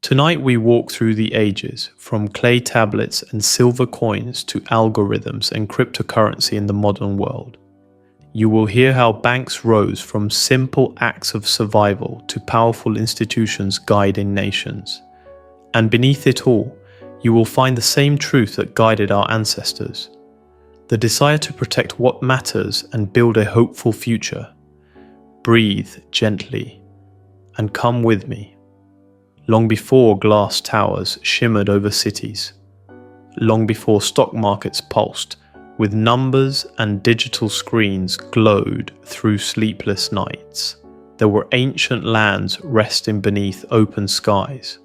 Tonight we walk through the ages, from clay tablets and silver coins to algorithms and cryptocurrency in the modern world. You will hear how banks rose from simple acts of survival to powerful institutions guiding nations. And beneath it all, you will find the same truth that guided our ancestors: the desire to protect what matters and build a hopeful future. Breathe gently and come with me. Long before glass towers shimmered over cities, long before stock markets pulsed, with numbers and digital screens glowed through sleepless nights, there were ancient lands resting beneath open skies.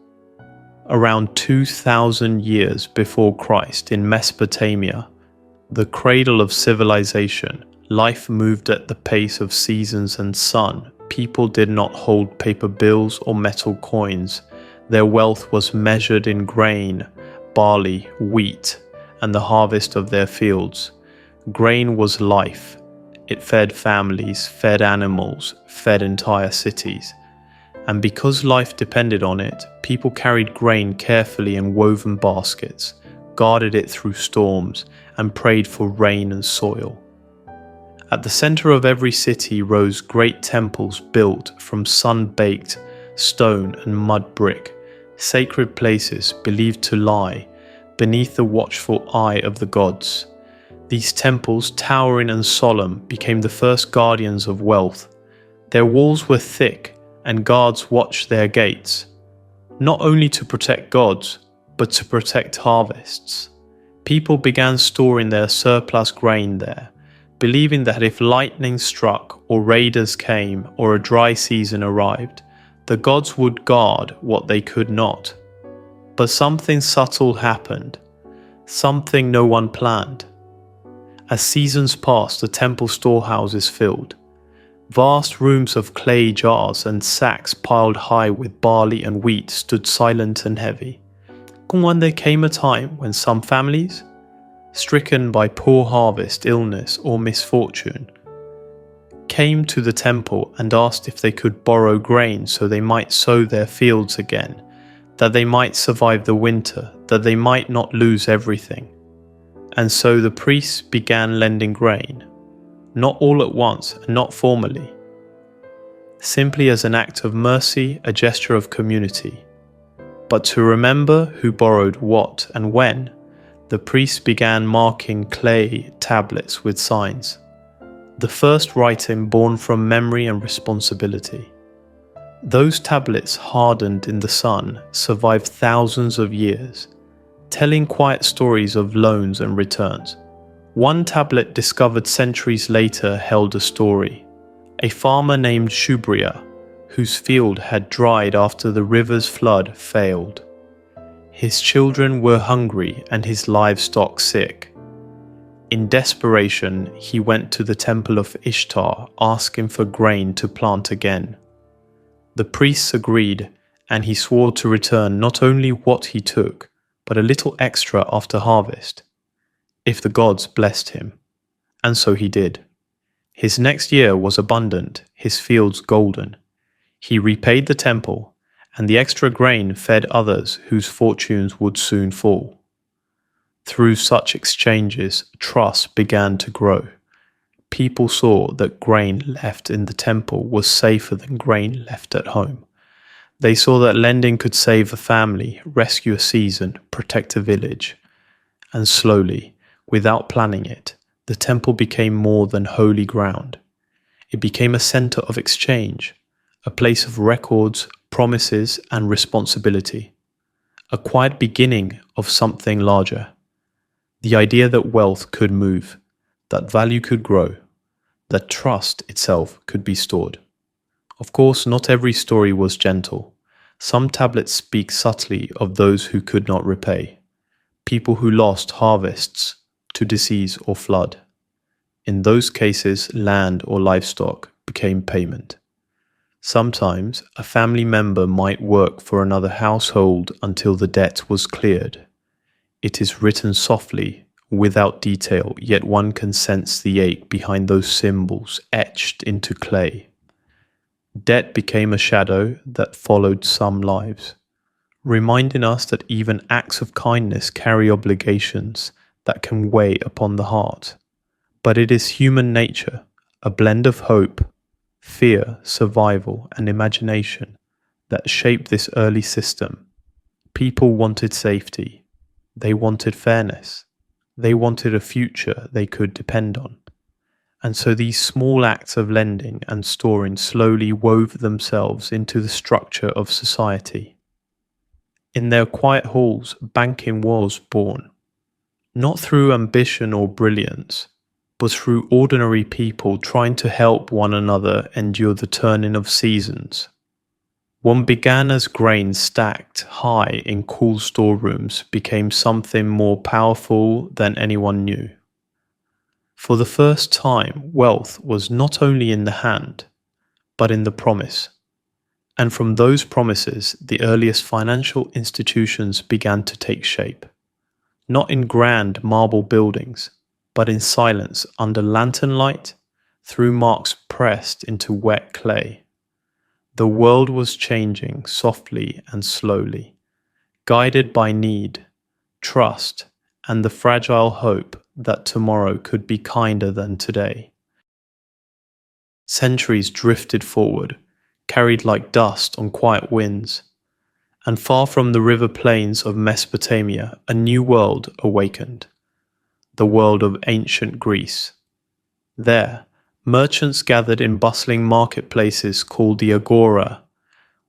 Around 2,000 years before Christ in Mesopotamia, the cradle of civilization, life moved at the pace of seasons and sun. People did not hold paper bills or metal coins. Their wealth was measured in grain, barley, wheat, and the harvest of their fields. Grain was life. It fed families, fed animals, fed entire cities. And because life depended on it, people carried grain carefully in woven baskets, guarded it through storms, and prayed for rain and soil. At the center of every city rose great temples built from sun-baked stone and mud brick, sacred places believed to lie beneath the watchful eye of the gods. These temples, towering and solemn, became the first guardians of wealth. Their walls were thick, and guards watched their gates, not only to protect gods, but to protect harvests. People began storing their surplus grain there, believing that if lightning struck, or raiders came, or a dry season arrived, the gods would guard what they could not. But something subtle happened, something no one planned. As seasons passed, the temple storehouses filled. Vast rooms of clay jars and sacks piled high with barley and wheat stood silent and heavy. And when there came a time when some families, stricken by poor harvest, illness, or misfortune, came to the temple and asked if they could borrow grain so they might sow their fields again, that they might survive the winter, that they might not lose everything. And so the priests began lending grain, not all at once and not formally, simply as an act of mercy, a gesture of community. But to remember who borrowed what and when, the priests began marking clay tablets with signs, the first writing born from memory and responsibility. Those tablets, hardened in the sun, survived thousands of years, telling quiet stories of loans and returns. One tablet discovered centuries later held a story. A farmer named Shubria, whose field had dried after the river's flood failed. His children were hungry and his livestock sick. In desperation, he went to the temple of Ishtar, asking for grain to plant again. The priests agreed, and he swore to return not only what he took, but a little extra after harvest, if the gods blessed him. And so he did. His next year was abundant, his fields golden. He repaid the temple, and the extra grain fed others whose fortunes would soon fall. Through such exchanges, trust began to grow. People saw that grain left in the temple was safer than grain left at home. They saw that lending could save a family, rescue a season, protect a village. And slowly, without planning it, the temple became more than holy ground. It became a center of exchange, a place of records, promises, and responsibility. A quiet beginning of something larger. The idea that wealth could move, that value could grow, that trust itself could be stored. Of course, not every story was gentle. Some tablets speak subtly of those who could not repay, people who lost harvests to disease or flood. In those cases, land or livestock became payment. Sometimes, a family member might work for another household until the debt was cleared. It is written softly, without detail, yet one can sense the ache behind those symbols etched into clay. Debt became a shadow that followed some lives, reminding us that even acts of kindness carry obligations that can weigh upon the heart. But it is human nature, a blend of hope, fear, survival, and imagination that shaped this early system. People wanted safety. They wanted fairness. They wanted a future they could depend on. And so these small acts of lending and storing slowly wove themselves into the structure of society. In their quiet halls, banking was born, not through ambition or brilliance, but through ordinary people trying to help one another endure the turning of seasons. What began as grain stacked high in cool storerooms became something more powerful than anyone knew. For the first time, wealth was not only in the hand, but in the promise. And from those promises, the earliest financial institutions began to take shape. Not in grand marble buildings, but in silence under lantern light, through marks pressed into wet clay. The world was changing softly and slowly, guided by need, trust, and the fragile hope that tomorrow could be kinder than today. Centuries drifted forward, carried like dust on quiet winds, and far from the river plains of Mesopotamia, a new world awakened, the world of ancient Greece. There, merchants gathered in bustling marketplaces called the agora,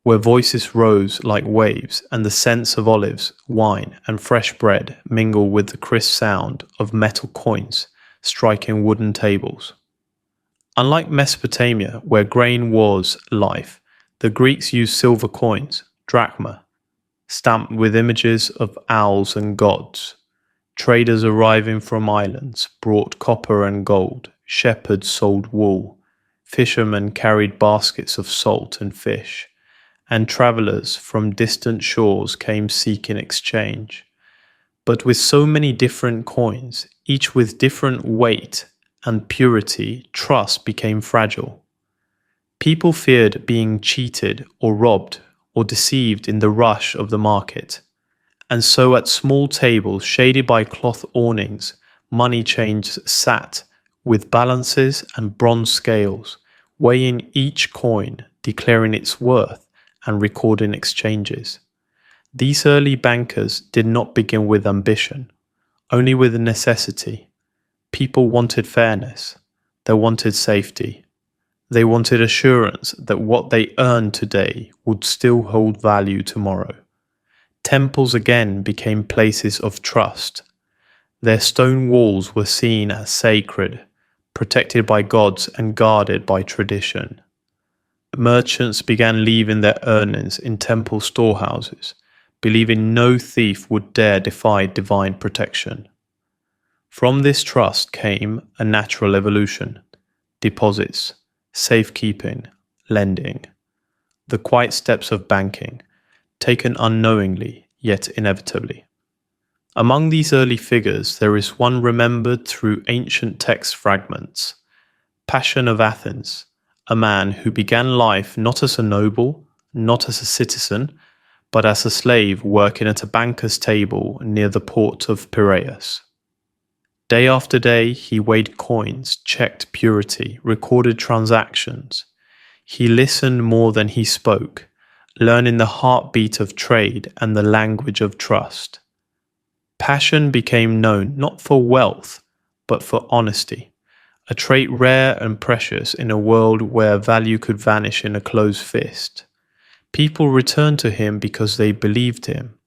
where voices rose like waves and the scents of olives, wine, and fresh bread mingle with the crisp sound of metal coins striking wooden tables. Unlike Mesopotamia, where grain was life, the Greeks used silver coins, drachma, stamped with images of owls and gods. Traders arriving from islands brought copper and gold, shepherds sold wool, fishermen carried baskets of salt and fish, and travellers from distant shores came seeking exchange. But with so many different coins, each with different weight and purity, trust became fragile. People feared being cheated or robbed or deceived in the rush of the market. And so at small tables shaded by cloth awnings, money changers sat with balances and bronze scales, weighing each coin, declaring its worth, and recording exchanges. These early bankers did not begin with ambition, only with necessity. People wanted fairness. They wanted safety. They wanted assurance that what they earned today would still hold value tomorrow. Temples again became places of trust. Their stone walls were seen as sacred, protected by gods and guarded by tradition. Merchants began leaving their earnings in temple storehouses, believing no thief would dare defy divine protection. From this trust came a natural evolution: deposits, safekeeping, lending, the quiet steps of banking, taken unknowingly yet inevitably. Among these early figures, there is one remembered through ancient text fragments: Pasion of Athens, a man who began life not as a noble, not as a citizen, but as a slave working at a banker's table near the port of Piraeus. Day after day, he weighed coins, checked purity, recorded transactions. He listened more than he spoke, learning the heartbeat of trade and the language of trust. Pasion became known not for wealth, but for honesty, a trait rare and precious in a world where value could vanish in a closed fist. People returned to him because they believed him,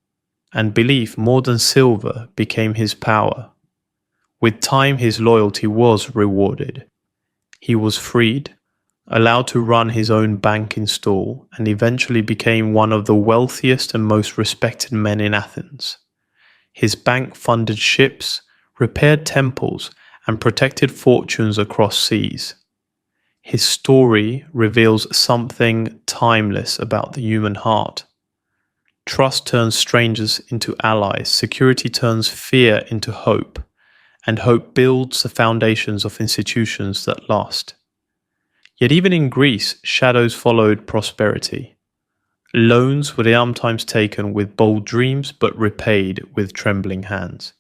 and belief, more than silver, became his power. With time, his loyalty was rewarded. He was freed, allowed to run his own banking stall, and eventually became one of the wealthiest and most respected men in Athens. His bank funded ships, repaired temples, and protected fortunes across seas. His story reveals something timeless about the human heart. Trust turns strangers into allies, security turns fear into hope, and hope builds the foundations of institutions that last. Yet even in Greece, shadows followed prosperity. Loans were sometimes taken with bold dreams but repaid with trembling hands.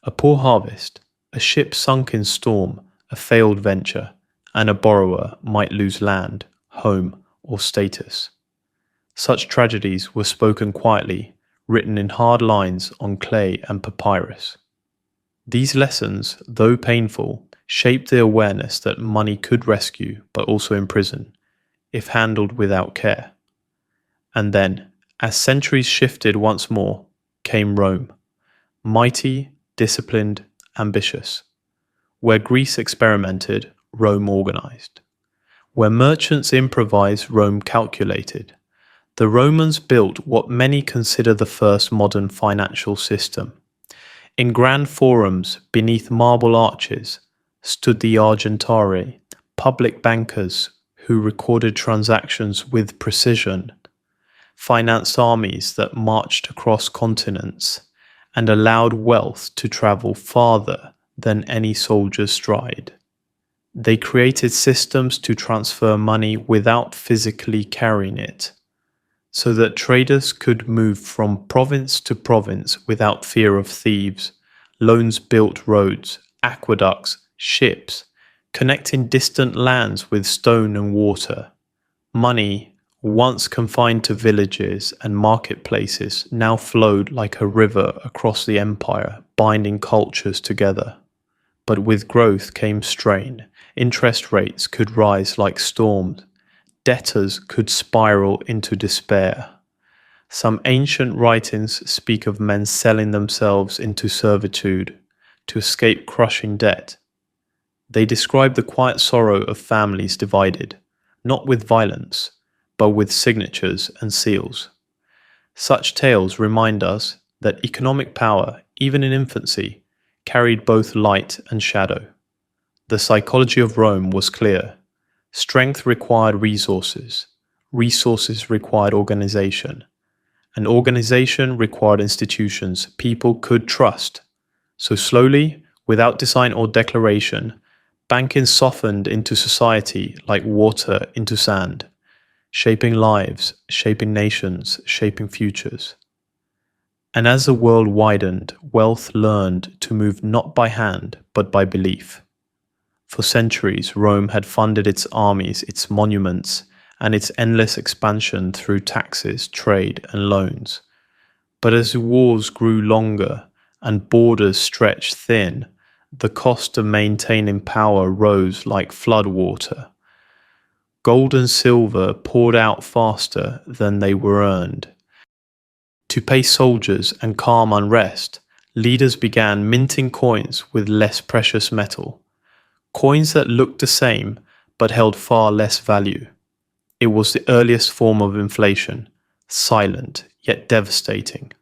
A poor harvest, a ship sunk in storm, a failed venture, and a borrower might lose land, home, or status. Such tragedies were spoken quietly, written in hard lines on clay and papyrus. These lessons, though painful, shaped the awareness that money could rescue but also imprison, if handled without care. And then, as centuries shifted once more, came Rome, mighty, disciplined, ambitious. Where Greece experimented, Rome organized. Where merchants improvised, Rome calculated. The Romans built what many consider the first modern financial system. In grand forums, beneath marble arches, stood the Argentarii, public bankers who recorded transactions with precision, financed armies that marched across continents, and allowed wealth to travel farther than any soldier's stride. They created systems to transfer money without physically carrying it, so that traders could move from province to province without fear of thieves. Loans built roads, aqueducts, ships, connecting distant lands with stone and water. Money, once confined to villages and marketplaces, now flowed like a river across the empire, binding cultures together. But with growth came strain. Interest rates could rise like storms. Debtors could spiral into despair. Some ancient writings speak of men selling themselves into servitude to escape crushing debt. They describe the quiet sorrow of families divided, not with violence, but with signatures and seals. Such tales remind us that economic power, even in infancy, carried both light and shadow. The psychology of Rome was clear. Strength required resources. Resources required organization. And organization required institutions people could trust. So slowly, without design or declaration, banking softened into society like water into sand, shaping lives, shaping nations, shaping futures. And as the world widened, wealth learned to move not by hand, but by belief. For centuries, Rome had funded its armies, its monuments, and its endless expansion through taxes, trade, and loans. But as wars grew longer and borders stretched thin, the cost of maintaining power rose like floodwater. Gold and silver poured out faster than they were earned. To pay soldiers and calm unrest, leaders began minting coins with less precious metal. Coins that looked the same but held far less value. It was the earliest form of inflation, silent yet devastating.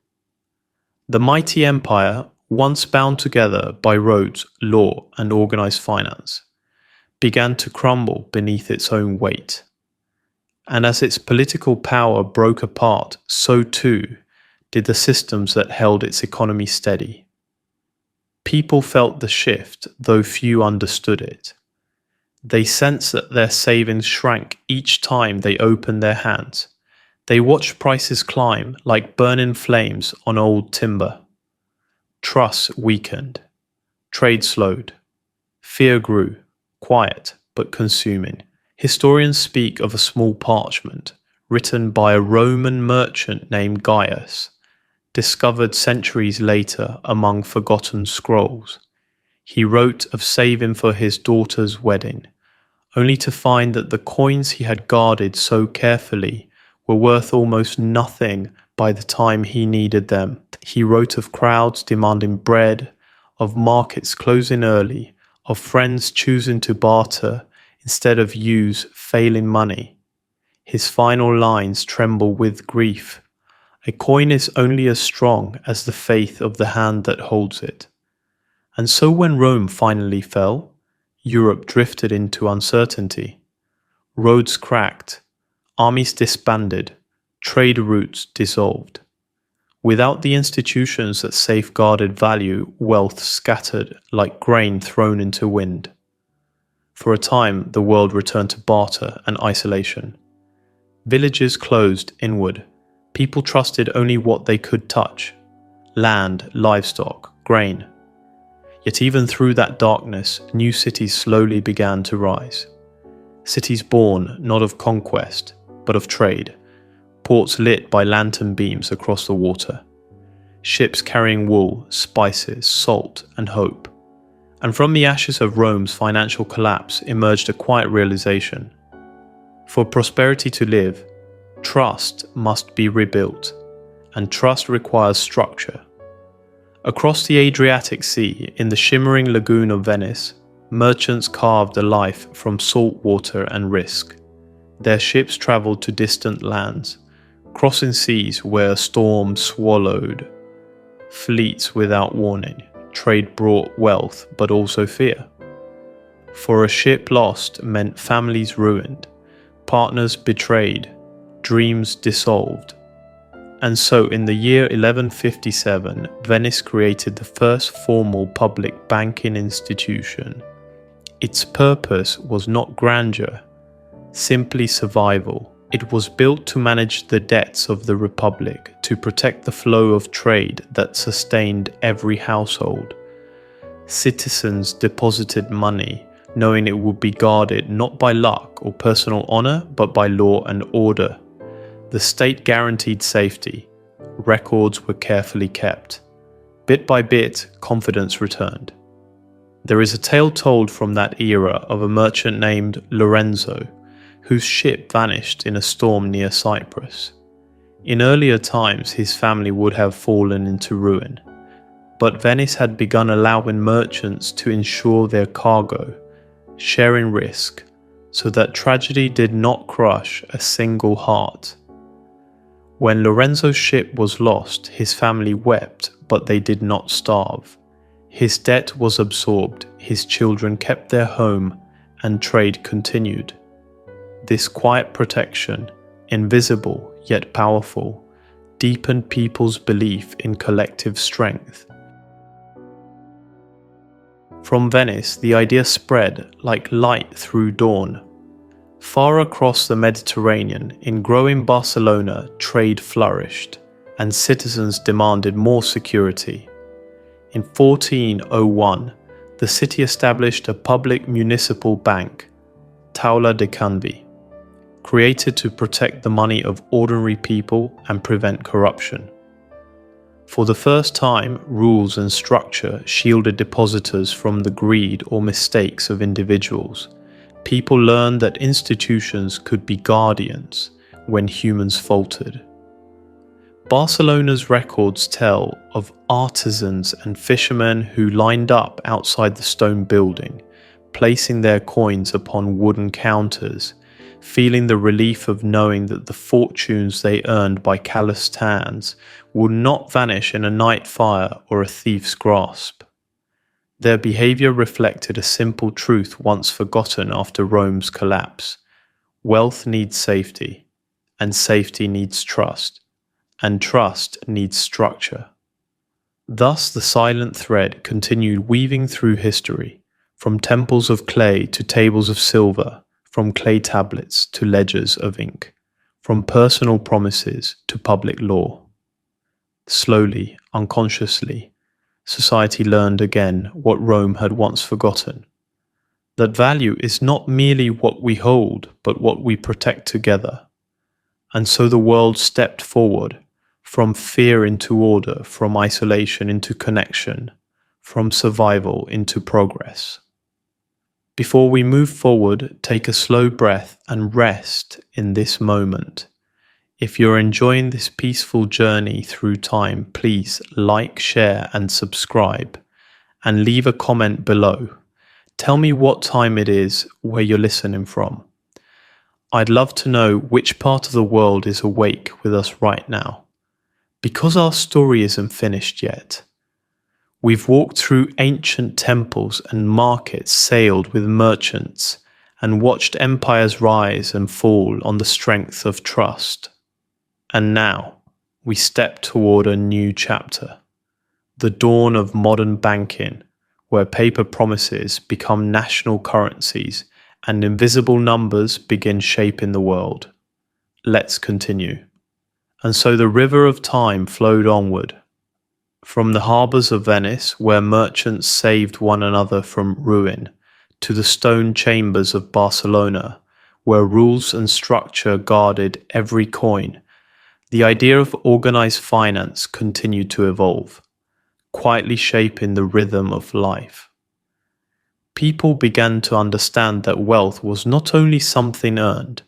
The mighty empire, once bound together by roads, law, and organized finance, began to crumble beneath its own weight. And as its political power broke apart, so too did the systems that held its economy steady. People felt the shift, though few understood it. They sensed that their savings shrank each time they opened their hands. They watched prices climb like burning flames on old timber. Trust weakened. Trade slowed. Fear grew, quiet but consuming. Historians speak of a small parchment written by a Roman merchant named Gaius, discovered centuries later among forgotten scrolls. He wrote of saving for his daughter's wedding, only to find that the coins he had guarded so carefully were worth almost nothing by the time he needed them. He wrote of crowds demanding bread, of markets closing early, of friends choosing to barter instead of use failing money. His final lines tremble with grief. A coin is only as strong as the faith of the hand that holds it. And so when Rome finally fell, Europe drifted into uncertainty. Roads cracked, armies disbanded, trade routes dissolved. Without the institutions that safeguarded value, wealth scattered like grain thrown into wind. For a time, the world returned to barter and isolation. Villages closed inward. People trusted only what they could touch: land, livestock, grain. Yet even through that darkness, new cities slowly began to rise. Cities born not of conquest, but of trade. Ports lit by lantern beams across the water. Ships carrying wool, spices, salt, and hope. And from the ashes of Rome's financial collapse emerged a quiet realization. For prosperity to live, trust must be rebuilt, and trust requires structure. Across the Adriatic Sea, in the shimmering lagoon of Venice, merchants carved a life from salt water and risk. Their ships traveled to distant lands, crossing seas where a storm swallowed fleets without warning. Trade brought wealth, but also fear. For a ship lost meant families ruined, partners betrayed, dreams dissolved. And so in the year 1157, Venice created the first formal public banking institution. Its purpose was not grandeur, simply survival. It was built to manage the debts of the Republic, to protect the flow of trade that sustained every household. Citizens deposited money, knowing it would be guarded not by luck or personal honor, but by law and order. The state guaranteed safety. Records were carefully kept. Bit by bit, confidence returned. There is a tale told from that era of a merchant named Lorenzo, whose ship vanished in a storm near Cyprus. In earlier times, his family would have fallen into ruin, but Venice had begun allowing merchants to insure their cargo, sharing risk, so that tragedy did not crush a single heart. When Lorenzo's ship was lost, his family wept, but they did not starve. His debt was absorbed, his children kept their home, and trade continued. This quiet protection, invisible yet powerful, deepened people's belief in collective strength. From Venice, the idea spread like light through dawn. Far across the Mediterranean, in growing Barcelona, trade flourished, and citizens demanded more security. In 1401, the city established a public municipal bank, Taula de Canvi, created to protect the money of ordinary people and prevent corruption. For the first time, rules and structure shielded depositors from the greed or mistakes of individuals. People learned that institutions could be guardians when humans faltered. Barcelona's records tell of artisans and fishermen who lined up outside the stone building, placing their coins upon wooden counters, feeling the relief of knowing that the fortunes they earned by calloused hands would not vanish in a night fire or a thief's grasp. Their behavior reflected a simple truth once forgotten after Rome's collapse. Wealth needs safety, and safety needs trust, and trust needs structure. Thus the silent thread continued weaving through history, from temples of clay to tables of silver, from clay tablets to ledgers of ink, from personal promises to public law. Slowly, unconsciously, society learned again what Rome had once forgotten: that value is not merely what we hold, but what we protect together. And so the world stepped forward, from fear into order, from isolation into connection, from survival into progress. Before we move forward, take a slow breath and rest in this moment. If you're enjoying this peaceful journey through time, please like, share, and subscribe, and leave a comment below. Tell me what time it is where you're listening from. I'd love to know which part of the world is awake with us right now, because our story isn't finished yet. We've walked through ancient temples and markets, sailed with merchants, and watched empires rise and fall on the strength of trust. And now, we step toward a new chapter, the dawn of modern banking, where paper promises become national currencies and invisible numbers begin shaping the world. let's continue. And so the river of time flowed onward, from the harbours of Venice, where merchants saved one another from ruin, to the stone chambers of Barcelona, where rules and structure guarded every coin. The idea of organized finance continued to evolve, quietly shaping the rhythm of life. People began to understand that wealth was not only something earned,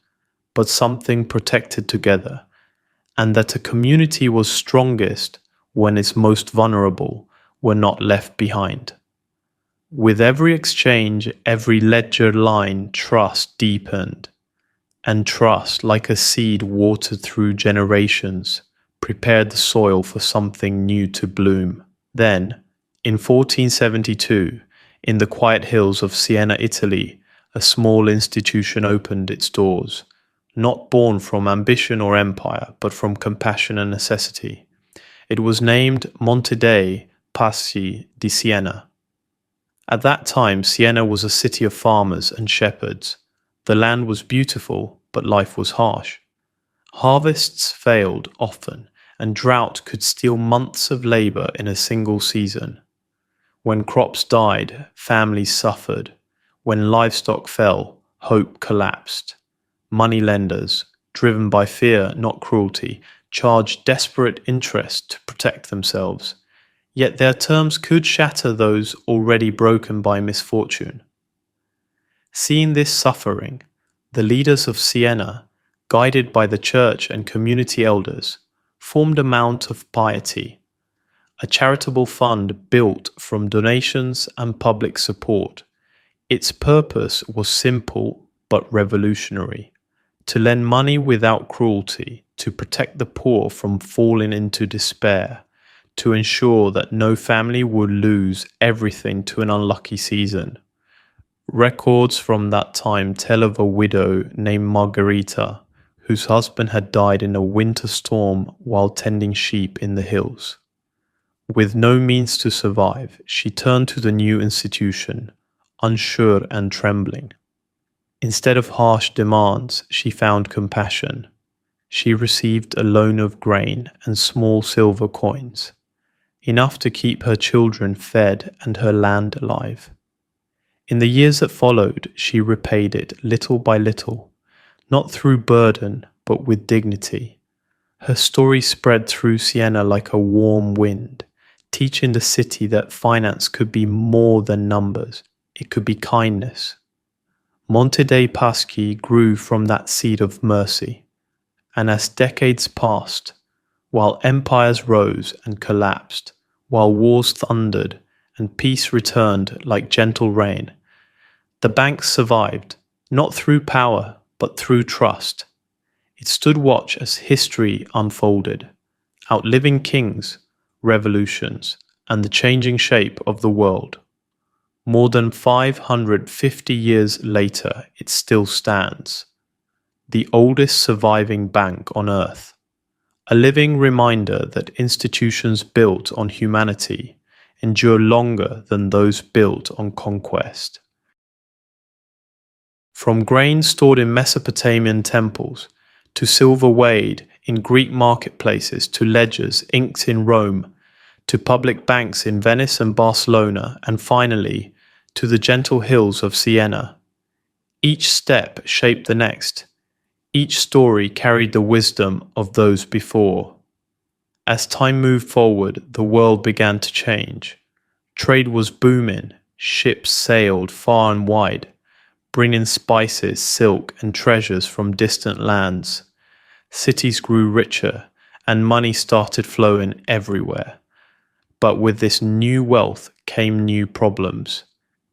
but something protected together, and that a community was strongest when its most vulnerable were not left behind. With every exchange, every ledger line, trust deepened, and trust, like a seed watered through generations, prepared the soil for something new to bloom. Then, in 1472, in the quiet hills of Siena, Italy, a small institution opened its doors, not born from ambition or empire, but from compassion and necessity. It was named Monte dei Paschi di Siena. At that time, Siena was a city of farmers and shepherds. The land was beautiful, but life was harsh. Harvests failed often, and drought could steal months of labor in a single season. When crops died, families suffered. When livestock fell, hope collapsed. Moneylenders, driven by fear, not cruelty, charged desperate interest to protect themselves. Yet their terms could shatter those already broken by misfortune. Seeing this suffering, the leaders of Siena, guided by the church and community elders, formed a Mount of Piety, a charitable fund built from donations and public support. Its purpose was simple but revolutionary: to lend money without cruelty, to protect the poor from falling into despair, to ensure that no family would lose everything to an unlucky season. Records from that time tell of a widow named Margherita, whose husband had died in a winter storm while tending sheep in the hills. With no means to survive, she turned to the new institution, unsure and trembling. Instead of harsh demands, she found compassion. She received a loan of grain and small silver coins, enough to keep her children fed and her land alive. In the years that followed, she repaid it little by little, not through burden, but with dignity. Her story spread through Siena like a warm wind, teaching the city that finance could be more than numbers. It could be kindness. Monte dei Paschi grew from that seed of mercy, and as decades passed, while empires rose and collapsed, while wars thundered and peace returned like gentle rain, the bank survived, not through power, but through trust. It stood watch as history unfolded, outliving kings, revolutions, and the changing shape of the world. More than 550 years later, it still stands, the oldest surviving bank on earth, a living reminder that institutions built on humanity endure longer than those built on conquest. From grain stored in Mesopotamian temples, to silver weighed in Greek marketplaces, to ledgers inked in Rome, to public banks in Venice and Barcelona, and finally, to the gentle hills of Siena. Each step shaped the next. Each story carried the wisdom of those before. As time moved forward, the world began to change. Trade was booming, ships sailed far and wide, bringing spices, silk, and treasures from distant lands. Cities grew richer, and money started flowing everywhere. But with this new wealth came new problems.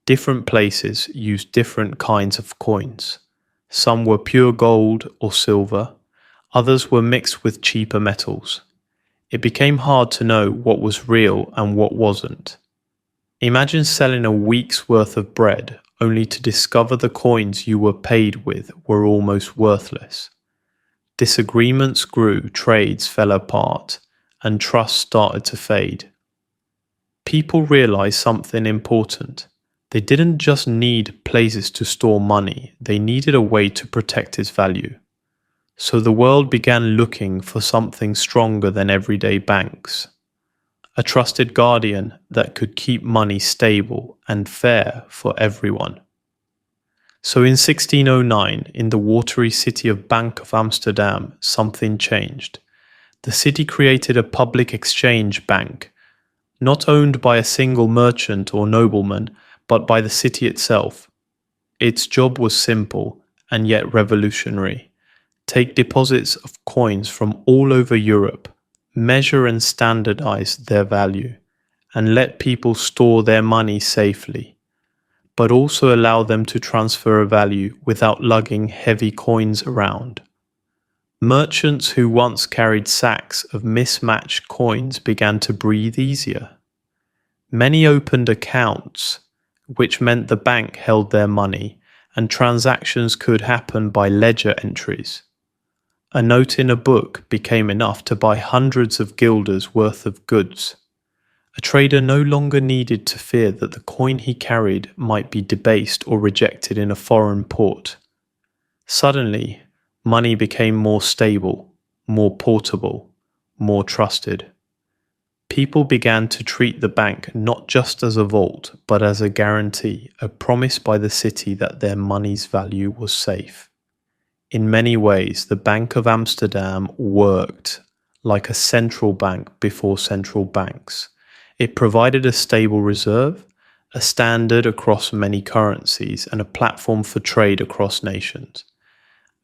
Different places used different kinds of coins. Some were pure gold or silver, others were mixed with cheaper metals. It became hard to know what was real and what wasn't. Imagine selling a week's worth of bread only to discover the coins you were paid with were almost worthless. Disagreements grew, trades fell apart, and trust started to fade. People realized something important. They didn't just need places to store money, they needed a way to protect its value. So the world began looking for something stronger than everyday banks, a trusted guardian that could keep money stable and fair for everyone. So in 1609, in the watery city of Bank of Amsterdam, something changed. The city created a public exchange bank, not owned by a single merchant or nobleman, but by the city itself. Its job was simple and yet revolutionary. Take deposits of coins from all over Europe, measure and standardize their value, and let people store their money safely, but also allow them to transfer a value without lugging heavy coins around. Merchants who once carried sacks of mismatched coins began to breathe easier. Many opened accounts, which meant the bank held their money and transactions could happen by ledger entries. A note in a book became enough to buy hundreds of guilders worth of goods. A trader no longer needed to fear that the coin he carried might be debased or rejected in a foreign port. Suddenly, money became more stable, more portable, more trusted. People began to treat the bank not just as a vault, but as a guarantee, a promise by the city that their money's value was safe. In many ways, the Bank of Amsterdam worked like a central bank before central banks. It provided a stable reserve, a standard across many currencies, and a platform for trade across nations.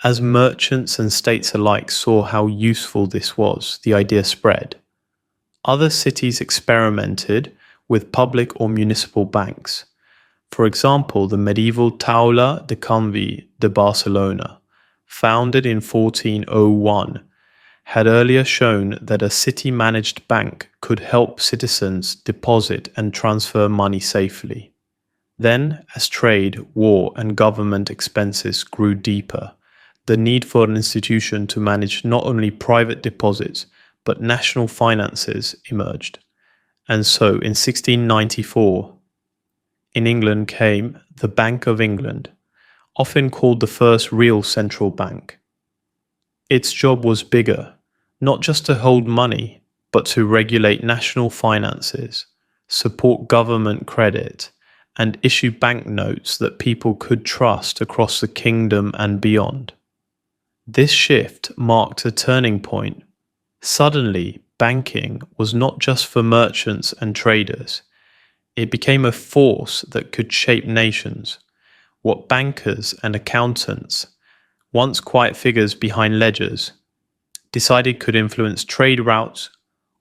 As merchants and states alike saw how useful this was, the idea spread. Other cities experimented with public or municipal banks. For example, the medieval Taula de Canvi de Barcelona, founded in 1401, had earlier shown that a city-managed bank could help citizens deposit and transfer money safely. Then, as trade, war, and government expenses grew deeper, the need for an institution to manage not only private deposits, but national finances emerged. And so, in 1694, in England came the Bank of England, often called the first real central bank. Its job was bigger, not just to hold money, but to regulate national finances, support government credit, and issue banknotes that people could trust across the kingdom and beyond. This shift marked a turning point. Suddenly, banking was not just for merchants and traders. It became a force that could shape nations. What bankers and accountants, once quiet figures behind ledgers, decided could influence trade routes,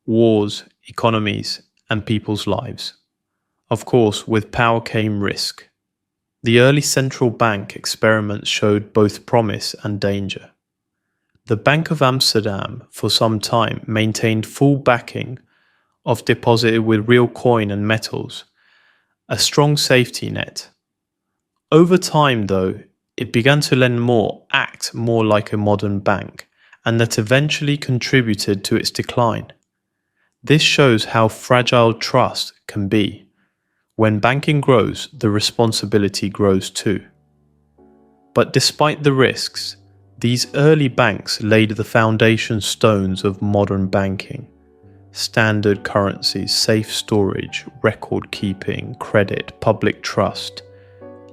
wars, economies, and people's lives. Of course, with power came risk. The early central bank experiments showed both promise and danger. The Bank of Amsterdam, for some time, maintained full backing of deposited with real coin and metals, a strong safety net. Over time, though, it began to act more like a modern bank, and that eventually contributed to its decline. This shows how fragile trust can be. When banking grows, the responsibility grows too. But despite the risks, these early banks laid the foundation stones of modern banking. Standard currencies, safe storage, record keeping, credit, public trust,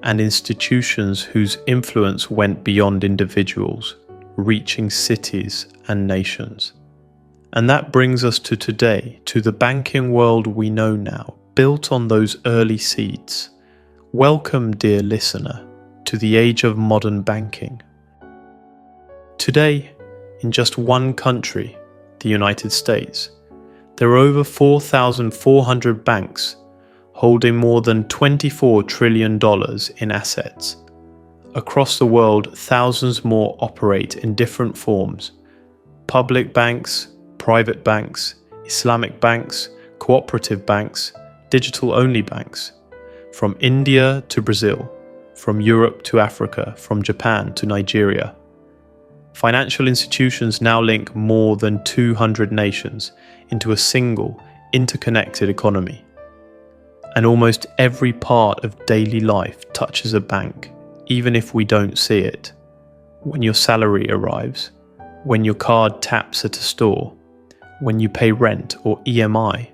and institutions whose influence went beyond individuals, reaching cities and nations. And that brings us to today, to the banking world we know now, built on those early seeds. Welcome, dear listener, to the age of modern banking. Today, in just one country, the United States, there are over 4,400 banks holding more than $24 trillion in assets. Across the world, thousands more operate in different forms: public banks, private banks, Islamic banks, cooperative banks, digital-only banks. From India to Brazil, from Europe to Africa, from Japan to Nigeria. Financial institutions now link more than 200 nations into a single, interconnected economy. And almost every part of daily life touches a bank, even if we don't see it. When your salary arrives, when your card taps at a store, when you pay rent or EMI,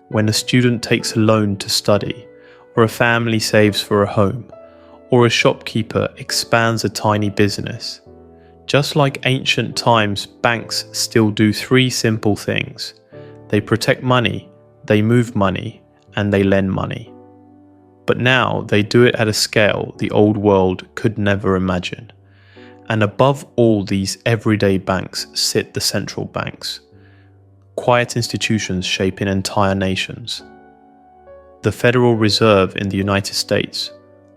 when a student takes a loan to study, or a family saves for a home, or a shopkeeper expands a tiny business. Just like ancient times, banks still do three simple things. They protect money, they move money, and they lend money. But now they do it at a scale the old world could never imagine. And above all these everyday banks sit the central banks, quiet institutions shaping entire nations. The Federal Reserve in the United States,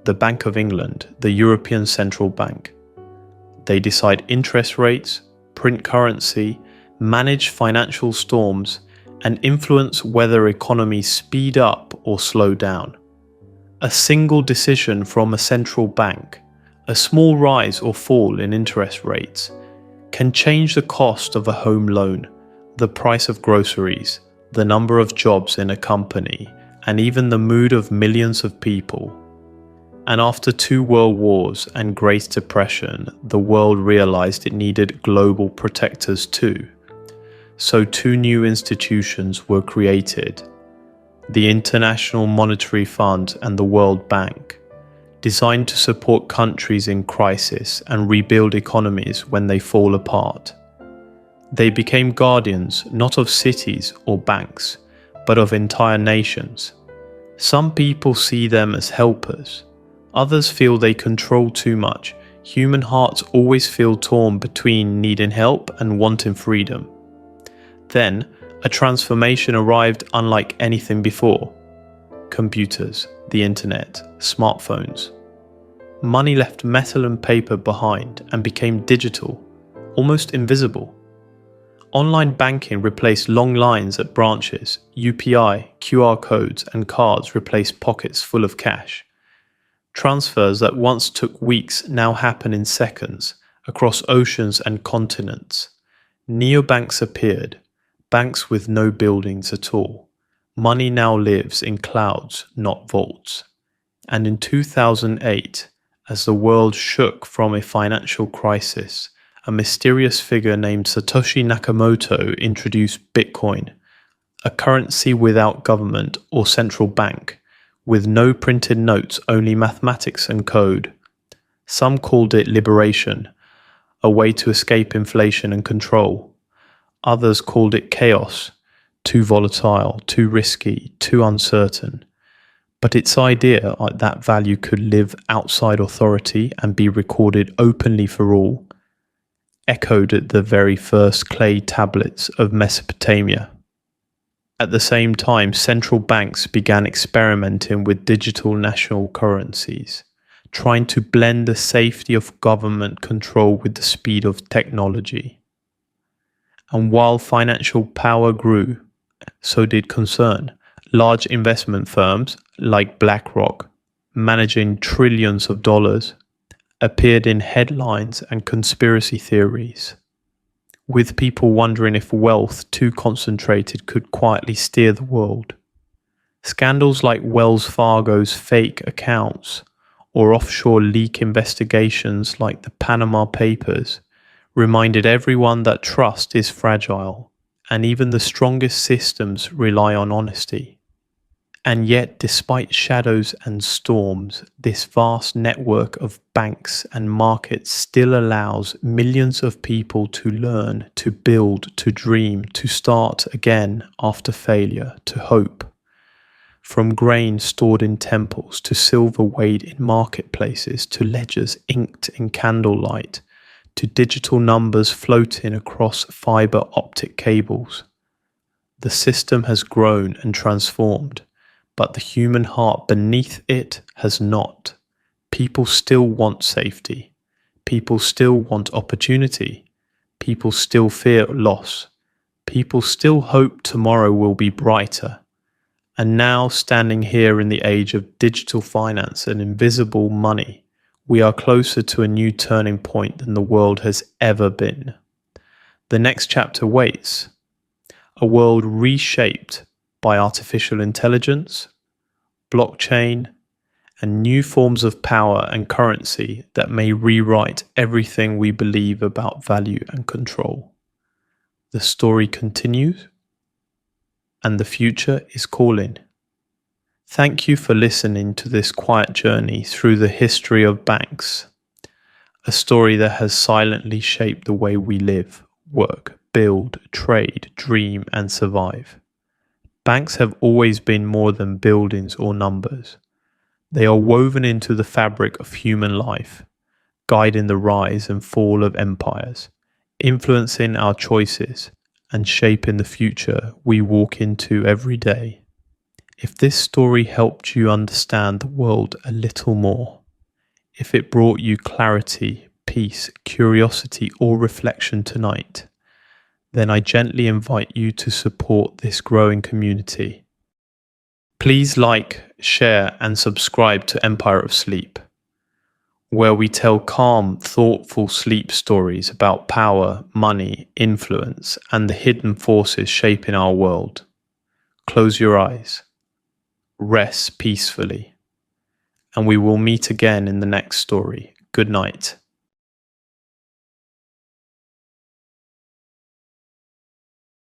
the Bank of England, the European Central Bank. They decide interest rates, print currency, manage financial storms, and influence whether economies speed up or slow down. A single decision from a central bank, a small rise or fall in interest rates, can change the cost of a home loan, the price of groceries, the number of jobs in a company, and even the mood of millions of people. And after 2 world wars and Great Depression, the world realized it needed global protectors too. So 2 new institutions were created: the International Monetary Fund and the World Bank, designed to support countries in crisis and rebuild economies when they fall apart. They became guardians not of cities or banks, but of entire nations. Some people see them as helpers. Others feel they control too much. Human hearts always feel torn between needing help and wanting freedom. Then, a transformation arrived unlike anything before. Computers, the internet, smartphones. Money left metal and paper behind and became digital, almost invisible. Online banking replaced long lines at branches. UPI, QR codes, and cards replaced pockets full of cash. Transfers that once took weeks now happen in seconds, across oceans and continents. Neobanks appeared, banks with no buildings at all. Money now lives in clouds, not vaults. And in 2008, as the world shook from a financial crisis, a mysterious figure named Satoshi Nakamoto introduced Bitcoin, a currency without government or central bank, with no printed notes, only mathematics and code. Some called it liberation, a way to escape inflation and control. Others called it chaos, too volatile, too risky, too uncertain. But its idea that value could live outside authority and be recorded openly for all echoed at the very first clay tablets of Mesopotamia. At the same time, central banks began experimenting with digital national currencies, trying to blend the safety of government control with the speed of technology. And while financial power grew, so did concern. Large investment firms like BlackRock, managing trillions of dollars, appeared in headlines and conspiracy theories, with people wondering if wealth too concentrated could quietly steer the world. Scandals like Wells Fargo's fake accounts or offshore leak investigations like the Panama Papers reminded everyone that trust is fragile, and even the strongest systems rely on honesty. And yet, despite shadows and storms, this vast network of banks and markets still allows millions of people to learn, to build, to dream, to start again after failure, to hope. From grain stored in temples, to silver weighed in marketplaces, to ledgers inked in candlelight, to digital numbers floating across fiber optic cables. The system has grown and transformed, but the human heart beneath it has not. People still want safety. People still want opportunity. People still fear loss. People still hope tomorrow will be brighter. And now, standing here in the age of digital finance and invisible money, we are closer to a new turning point than the world has ever been. The next chapter waits. A world reshaped by artificial intelligence, blockchain, and new forms of power and currency that may rewrite everything we believe about value and control. The story continues, and the future is calling. Thank you for listening to this quiet journey through the history of banks, a story that has silently shaped the way we live, work, build, trade, dream, and survive. Banks have always been more than buildings or numbers. They are woven into the fabric of human life, guiding the rise and fall of empires, influencing our choices, and shaping the future we walk into every day. If this story helped you understand the world a little more, if it brought you clarity, peace, curiosity, or reflection tonight, then I gently invite you to support this growing community. Please like, share, and subscribe to Empire of Sleep, where we tell calm, thoughtful sleep stories about power, money, influence, and the hidden forces shaping our world. Close your eyes, rest peacefully, and we will meet again in the next story. Good night.